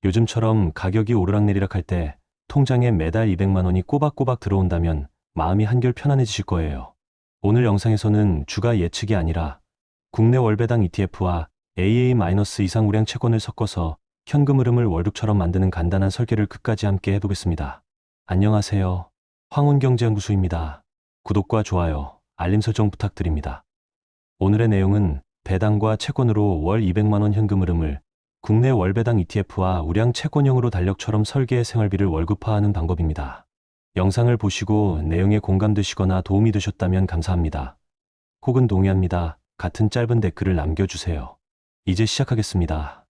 요즘처럼 가격이 오르락내리락 할 때 통장에 매달 200만 원이 꼬박꼬박 들어온다면 마음이 한결 편안해지실 거예요. 오늘 영상에서는 주가 예측이 아니라 국내 월배당 ETF와 AA- 이상 우량 채권을 섞어서 현금 흐름을 월급처럼 만드는 간단한 설계를 끝까지 함께 해보겠습니다. 안녕하세요. 황혼경제연구소입니다. 구독과 좋아요, 알림 설정 부탁드립니다. 오늘의 내용은 배당과 채권으로 월 200만 원 현금 흐름을 국내 월배당 ETF와 우량 채권형으로 달력처럼 설계해 생활비를 월급화하는 방법입니다. 영상을 보시고 내용에 공감되시거나 도움이 되셨다면 감사합니다. 혹은 동의합니다. 같은 짧은 댓글을 남겨주세요. 이제 시작하겠습니다.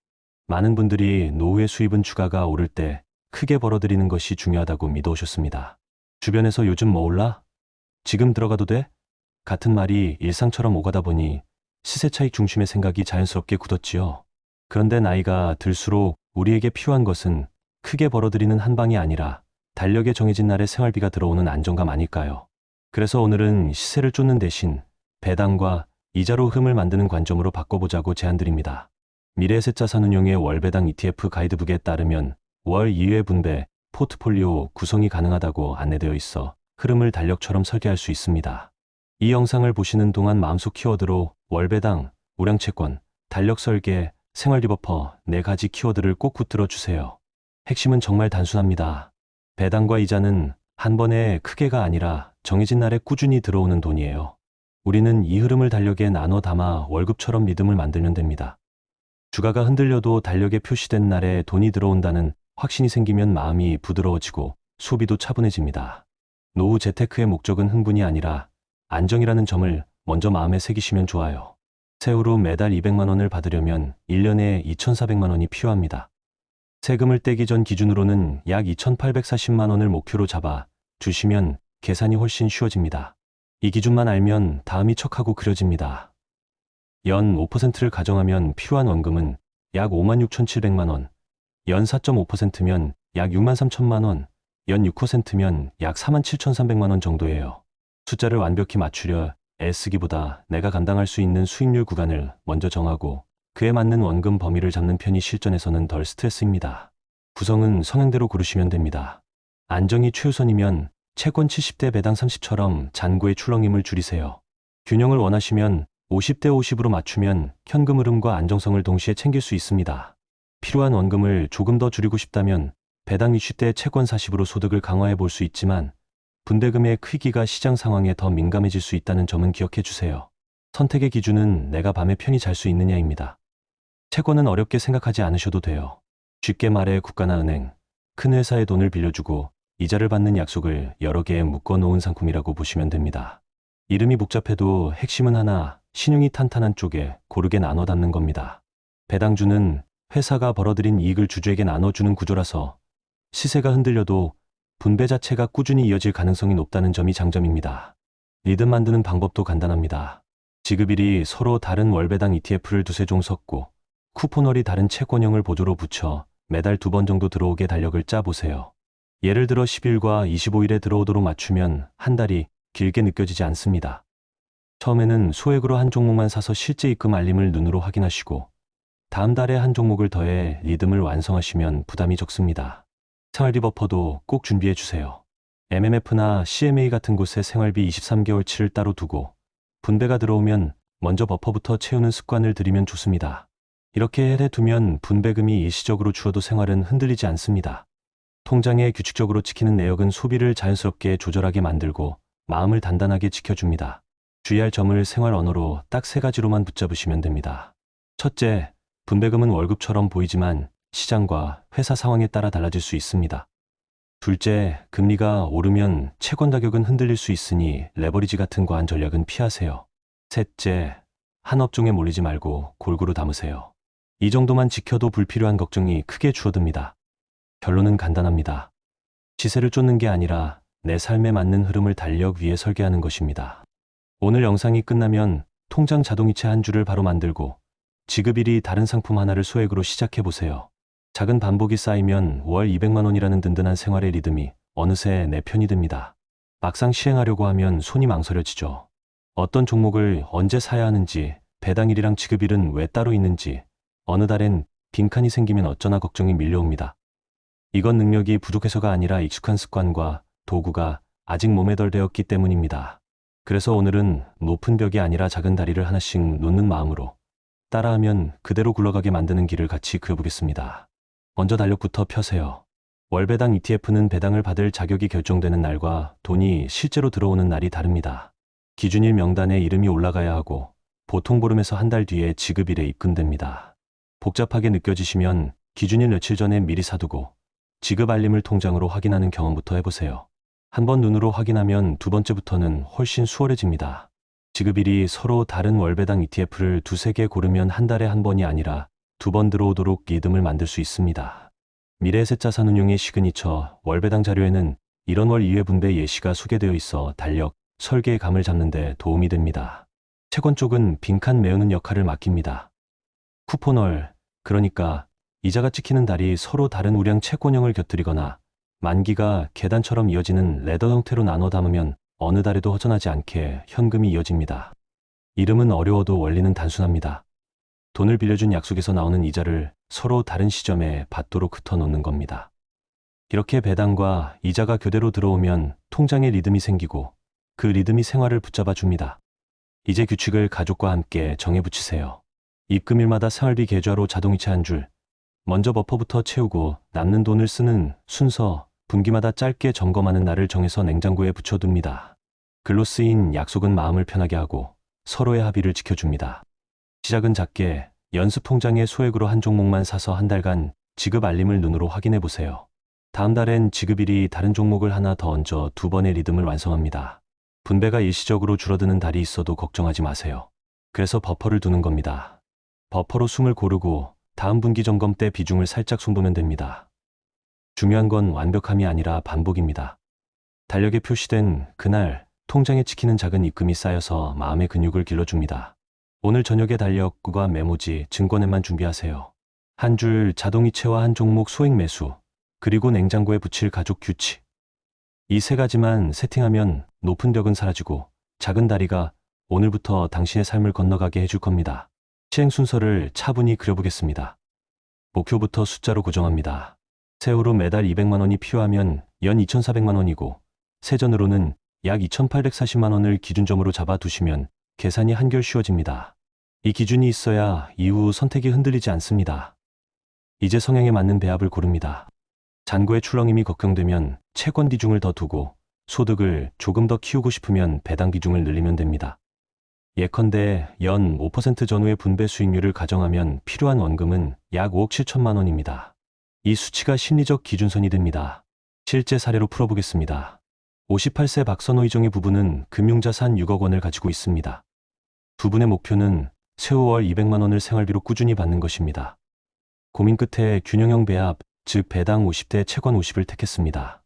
많은 분들이 노후의 수입은 주가가 오를 때 크게 벌어들이는 것이 중요하다고 믿어오셨습니다. 주변에서 요즘 뭐 올라? 지금 들어가도 돼? 같은 말이 일상처럼 오가다 보니 시세 차익 중심의 생각이 자연스럽게 굳었지요. 그런데 나이가 들수록 우리에게 필요한 것은 크게 벌어들이는 한 방이 아니라 달력에 정해진 날에 생활비가 들어오는 안정감 아닐까요? 그래서 오늘은 시세를 쫓는 대신 배당과 이자로 흐름을 만드는 관점으로 바꿔보자고 제안드립니다. 미래에셋자산운용의 월배당 ETF 가이드북에 따르면 월 2회 분배 포트폴리오 구성이 가능하다고 안내되어 있어 흐름을 달력처럼 설계할 수 있습니다. 이 영상을 보시는 동안 마음속 키워드로 월배당, 우량채권, 달력 설계, 생활비 버퍼 4가지 키워드를 꼭 붙들어 주세요. 핵심은 정말 단순합니다. 배당과 이자는 한 번에 크게가 아니라 정해진 날에 꾸준히 들어오는 돈이에요. 우리는 이 흐름을 달력에 나눠 담아 월급처럼 리듬을 만들면 됩니다. 주가가 흔들려도 달력에 표시된 날에 돈이 들어온다는 확신이 생기면 마음이 부드러워지고 소비도 차분해집니다. 노후 재테크의 목적은 흥분이 아니라 안정이라는 점을 먼저 마음에 새기시면 좋아요. 세후로 매달 200만 원을 받으려면 1년에 2,400만 원이 필요합니다. 세금을 떼기 전 기준으로는 약 2,840만 원을 목표로 잡아 주시면 계산이 훨씬 쉬워집니다. 이 기준만 알면 다음이 척하고 그려집니다. 연 5%를 가정하면 필요한 원금은 약 56,700만 원, 연 4.5%면 약 63,000만 원, 연 6%면 약 47,300만 원 정도예요. 숫자를 완벽히 맞추려 애쓰기보다 내가 감당할 수 있는 수익률 구간을 먼저 정하고 그에 맞는 원금 범위를 잡는 편이 실전에서는 덜 스트레스입니다. 구성은 성향대로 고르시면 됩니다. 안정이 최우선이면 채권 70대 배당 30처럼 잔고의 출렁임을 줄이세요. 균형을 원하시면 50대 50으로 맞추면 현금 흐름과 안정성을 동시에 챙길 수 있습니다. 필요한 원금을 조금 더 줄이고 싶다면 배당 20대 채권 40으로 소득을 강화해 볼 수 있지만 분배금의 크기가 시장 상황에 더 민감해질 수 있다는 점은 기억해 주세요. 선택의 기준은 내가 밤에 편히 잘 수 있느냐입니다. 채권은 어렵게 생각하지 않으셔도 돼요. 쉽게 말해 국가나 은행, 큰 회사에 돈을 빌려주고 이자를 받는 약속을 여러 개에 묶어놓은 상품이라고 보시면 됩니다. 이름이 복잡해도 핵심은 하나, 신용이 탄탄한 쪽에 고르게 나눠 담는 겁니다. 배당주는 회사가 벌어들인 이익을 주주에게 나눠주는 구조라서 시세가 흔들려도 분배 자체가 꾸준히 이어질 가능성이 높다는 점이 장점입니다. 리듬 만드는 방법도 간단합니다. 지급일이 서로 다른 월배당 ETF를 두세 종 섞고 쿠폰월이 다른 채권형을 보조로 붙여 매달 2번 정도 들어오게 달력을 짜보세요. 예를 들어 10일과 25일에 들어오도록 맞추면 한 달이 길게 느껴지지 않습니다. 처음에는 소액으로 한 종목만 사서 실제 입금 알림을 눈으로 확인하시고 다음 달에 한 종목을 더해 리듬을 완성하시면 부담이 적습니다. 생활비 버퍼도 꼭 준비해 주세요. MMF나 CMA 같은 곳에 생활비 23개월치를 따로 두고 분배가 들어오면 먼저 버퍼부터 채우는 습관을 들이면 좋습니다. 이렇게 해두면 분배금이 일시적으로 줄어도 생활은 흔들리지 않습니다. 통장에 규칙적으로 찍히는 내역은 소비를 자연스럽게 조절하게 만들고 마음을 단단하게 지켜줍니다. 주의할 점을 생활 언어로 딱 3가지로만 붙잡으시면 됩니다. 첫째, 분배금은 월급처럼 보이지만 시장과 회사 상황에 따라 달라질 수 있습니다. 둘째, 금리가 오르면 채권 가격은 흔들릴 수 있으니 레버리지 같은 과한 전략은 피하세요. 셋째, 한 업종에 몰리지 말고 골고루 담으세요. 이 정도만 지켜도 불필요한 걱정이 크게 줄어듭니다. 결론은 간단합니다. 시세를 쫓는 게 아니라 내 삶에 맞는 흐름을 달력 위에 설계하는 것입니다. 오늘 영상이 끝나면 통장 자동이체 한 줄을 바로 만들고 지급일이 다른 상품 하나를 소액으로 시작해보세요. 작은 반복이 쌓이면 월 200만 원이라는 든든한 생활의 리듬이 어느새 내 편이 됩니다. 막상 시행하려고 하면 손이 망설여지죠. 어떤 종목을 언제 사야 하는지, 배당일이랑 지급일은 왜 따로 있는지, 어느 달엔 빈칸이 생기면 어쩌나 걱정이 밀려옵니다. 이건 능력이 부족해서가 아니라 익숙한 습관과 도구가 아직 몸에 덜 되었기 때문입니다. 그래서 오늘은 높은 벽이 아니라 작은 다리를 하나씩 놓는 마음으로 따라하면 그대로 굴러가게 만드는 길을 같이 그려보겠습니다. 먼저 달력부터 펴세요. 월배당 ETF는 배당을 받을 자격이 결정되는 날과 돈이 실제로 들어오는 날이 다릅니다. 기준일 명단에 이름이 올라가야 하고 보통 보름에서 한 달 뒤에 지급일에 입금됩니다. 복잡하게 느껴지시면 기준일 며칠 전에 미리 사두고 지급 알림을 통장으로 확인하는 경험부터 해보세요. 한번 눈으로 확인하면 두 번째부터는 훨씬 수월해집니다. 지급일이 서로 다른 월배당 ETF를 두세 개 고르면 한 달에 한 번이 아니라 두 번 들어오도록 리듬을 만들 수 있습니다. 미래에셋 자산운용의 시그니처 월배당 자료에는 이런 월 2회 분배 예시가 소개되어 있어 달력, 설계의 감을 잡는 데 도움이 됩니다. 채권 쪽은 빈칸 메우는 역할을 맡깁니다. 쿠폰월, 그러니까 이자가 찍히는 달이 서로 다른 우량 채권형을 곁들이거나 만기가 계단처럼 이어지는 레더 형태로 나눠 담으면 어느 달에도 허전하지 않게 현금이 이어집니다. 이름은 어려워도 원리는 단순합니다. 돈을 빌려준 약속에서 나오는 이자를 서로 다른 시점에 받도록 흩어놓는 겁니다. 이렇게 배당과 이자가 교대로 들어오면 통장에 리듬이 생기고 그 리듬이 생활을 붙잡아 줍니다. 이제 규칙을 가족과 함께 정해 붙이세요. 입금일마다 생활비 계좌로 자동이체 한 줄, 먼저 버퍼부터 채우고 남는 돈을 쓰는 순서, 분기마다 짧게 점검하는 날을 정해서 냉장고에 붙여둡니다. 글로 쓰인 약속은 마음을 편하게 하고 서로의 합의를 지켜줍니다. 시작은 작게 연습 통장에 소액으로 한 종목만 사서 한 달간 지급 알림을 눈으로 확인해 보세요. 다음 달엔 지급일이 다른 종목을 하나 더 얹어 두 번의 리듬을 완성합니다. 분배가 일시적으로 줄어드는 달이 있어도 걱정하지 마세요. 그래서 버퍼를 두는 겁니다. 버퍼로 숨을 고르고 다음 분기 점검 때 비중을 살짝 손보면 됩니다. 중요한 건 완벽함이 아니라 반복입니다. 달력에 표시된 그날 통장에 찍히는 작은 입금이 쌓여서 마음의 근육을 길러줍니다. 오늘 저녁에 달력과 메모지, 증권앱만 준비하세요. 한 줄 자동이체와 한 종목 소액 매수, 그리고 냉장고에 붙일 가족 규칙. 이 세 가지만 세팅하면 높은 벽은 사라지고 작은 다리가 오늘부터 당신의 삶을 건너가게 해줄 겁니다. 시행 순서를 차분히 그려보겠습니다. 목표부터 숫자로 고정합니다. 세후로 매달 200만 원이 필요하면 연 2,400만 원이고 세전으로는 약 2,840만 원을 기준점으로 잡아두시면 계산이 한결 쉬워집니다. 이 기준이 있어야 이후 선택이 흔들리지 않습니다. 이제 성향에 맞는 배합을 고릅니다. 잔고의 출렁임이 걱정되면 채권 비중을 더 두고 소득을 조금 더 키우고 싶으면 배당 비중을 늘리면 됩니다. 예컨대 연 5% 전후의 분배 수익률을 가정하면 필요한 원금은 약 5억 7천만 원입니다. 이 수치가 심리적 기준선이 됩니다. 실제 사례로 풀어보겠습니다. 58세 박선호 이정의 부부는 금융자산 6억 원을 가지고 있습니다. 두 분의 목표는 세후 월 200만 원을 생활비로 꾸준히 받는 것입니다. 고민 끝에 균형형 배합, 즉 배당 50대 채권 50을 택했습니다.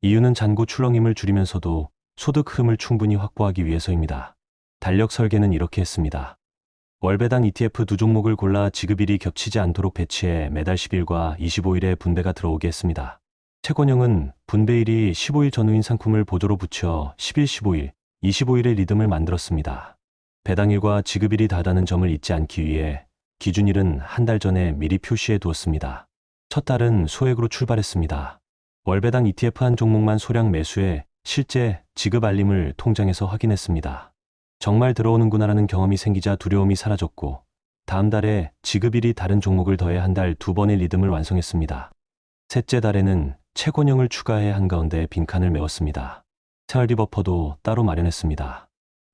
이유는 잔고 출렁임을 줄이면서도 소득 흐름을 충분히 확보하기 위해서입니다. 달력 설계는 이렇게 했습니다. 월배당 ETF 두 종목을 골라 지급일이 겹치지 않도록 배치해 매달 10일과 25일에 분배가 들어오게 했습니다. 채권형은 분배일이 15일 전후인 상품을 보조로 붙여 10일, 15일, 25일의 리듬을 만들었습니다. 배당일과 지급일이 다르다는 점을 잊지 않기 위해 기준일은 한 달 전에 미리 표시해 두었습니다. 첫 달은 소액으로 출발했습니다. 월배당 ETF 한 종목만 소량 매수해 실제 지급 알림을 통장에서 확인했습니다. 정말 들어오는구나라는 경험이 생기자 두려움이 사라졌고 다음 달에 지급일이 다른 종목을 더해 한 달 두 번의 리듬을 완성했습니다. 셋째 달에는 채권형을 추가해 한가운데 빈칸을 메웠습니다. 생활비 버퍼도 따로 마련했습니다.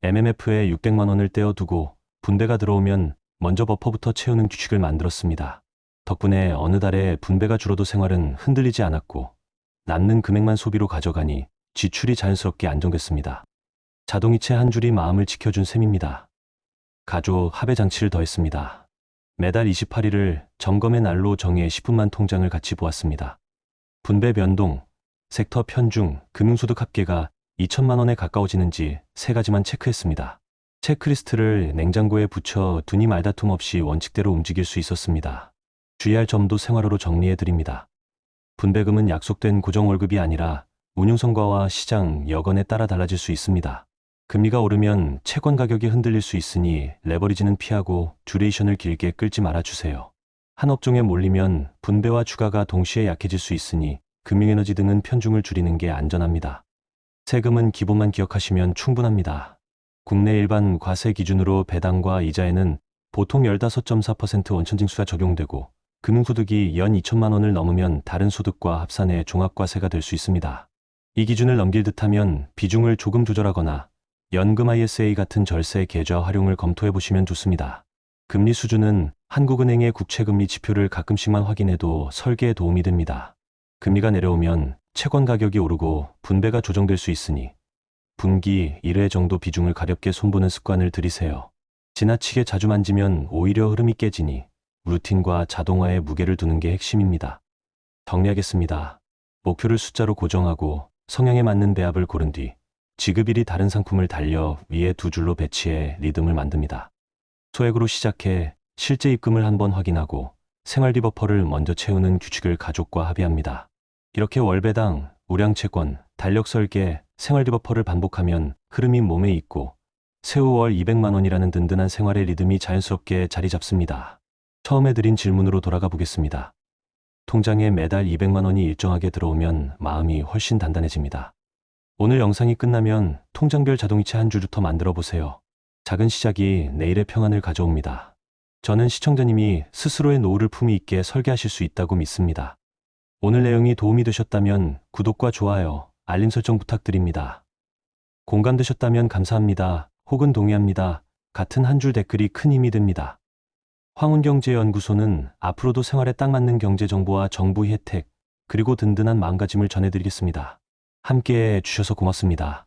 MMF에 600만 원을 떼어두고 분배가 들어오면 먼저 버퍼부터 채우는 규칙을 만들었습니다. 덕분에 어느 달에 분배가 줄어도 생활은 흔들리지 않았고 남는 금액만 소비로 가져가니 지출이 자연스럽게 안정됐습니다. 자동이체 한 줄이 마음을 지켜준 셈입니다. 가족 합의 장치를 더했습니다. 매달 28일을 점검의 날로 정해 10분만 통장을 같이 보았습니다. 분배 변동, 섹터 편중, 금융소득 합계가 2천만 원에 가까워지는지 세 가지만 체크했습니다. 체크리스트를 냉장고에 붙여 두니 말다툼 없이 원칙대로 움직일 수 있었습니다. 주의할 점도 생활어로 정리해드립니다. 분배금은 약속된 고정월급이 아니라 운용성과와 시장, 여건에 따라 달라질 수 있습니다. 금리가 오르면 채권 가격이 흔들릴 수 있으니 레버리지는 피하고 듀레이션을 길게 끌지 말아주세요. 한 업종에 몰리면 분배와 주가가 동시에 약해질 수 있으니 금융에너지 등은 편중을 줄이는 게 안전합니다. 세금은 기본만 기억하시면 충분합니다. 국내 일반 과세 기준으로 배당과 이자에는 보통 15.4% 원천징수가 적용되고 금융소득이 연 2천만 원을 넘으면 다른 소득과 합산해 종합과세가 될 수 있습니다. 이 기준을 넘길 듯하면 비중을 조금 조절하거나 연금 ISA 같은 절세 계좌 활용을 검토해 보시면 좋습니다. 금리 수준은 한국은행의 국채금리 지표를 가끔씩만 확인해도 설계에 도움이 됩니다. 금리가 내려오면 채권 가격이 오르고 분배가 조정될 수 있으니 분기 1회 정도 비중을 가볍게 손보는 습관을 들이세요. 지나치게 자주 만지면 오히려 흐름이 깨지니 루틴과 자동화에 무게를 두는 게 핵심입니다. 정리하겠습니다. 목표를 숫자로 고정하고 성향에 맞는 배합을 고른 뒤 지급일이 다른 상품을 달려 위에 두 줄로 배치해 리듬을 만듭니다. 소액으로 시작해 실제 입금을 한번 확인하고 생활비 버퍼를 먼저 채우는 규칙을 가족과 합의합니다. 이렇게 월배당, 우량채권, 달력 설계, 생활비 버퍼를 반복하면 흐름이 몸에 있고 세후 월 200만 원이라는 든든한 생활의 리듬이 자연스럽게 자리 잡습니다. 처음에 드린 질문으로 돌아가 보겠습니다. 통장에 매달 200만 원이 일정하게 들어오면 마음이 훨씬 단단해집니다. 오늘 영상이 끝나면 통장별 자동이체 한 줄부터 만들어 보세요. 작은 시작이 내일의 평안을 가져옵니다. 저는 시청자님이 스스로의 노후를 품위 있게 설계하실 수 있다고 믿습니다. 오늘 내용이 도움이 되셨다면 구독과 좋아요, 알림 설정 부탁드립니다. 공감되셨다면 감사합니다. 혹은 동의합니다. 같은 한 줄 댓글이 큰 힘이 됩니다. 황운경제연구소는 앞으로도 생활에 딱 맞는 경제 정보와 정부 혜택, 그리고 든든한 마음가짐을 전해드리겠습니다. 함께해 주셔서 고맙습니다.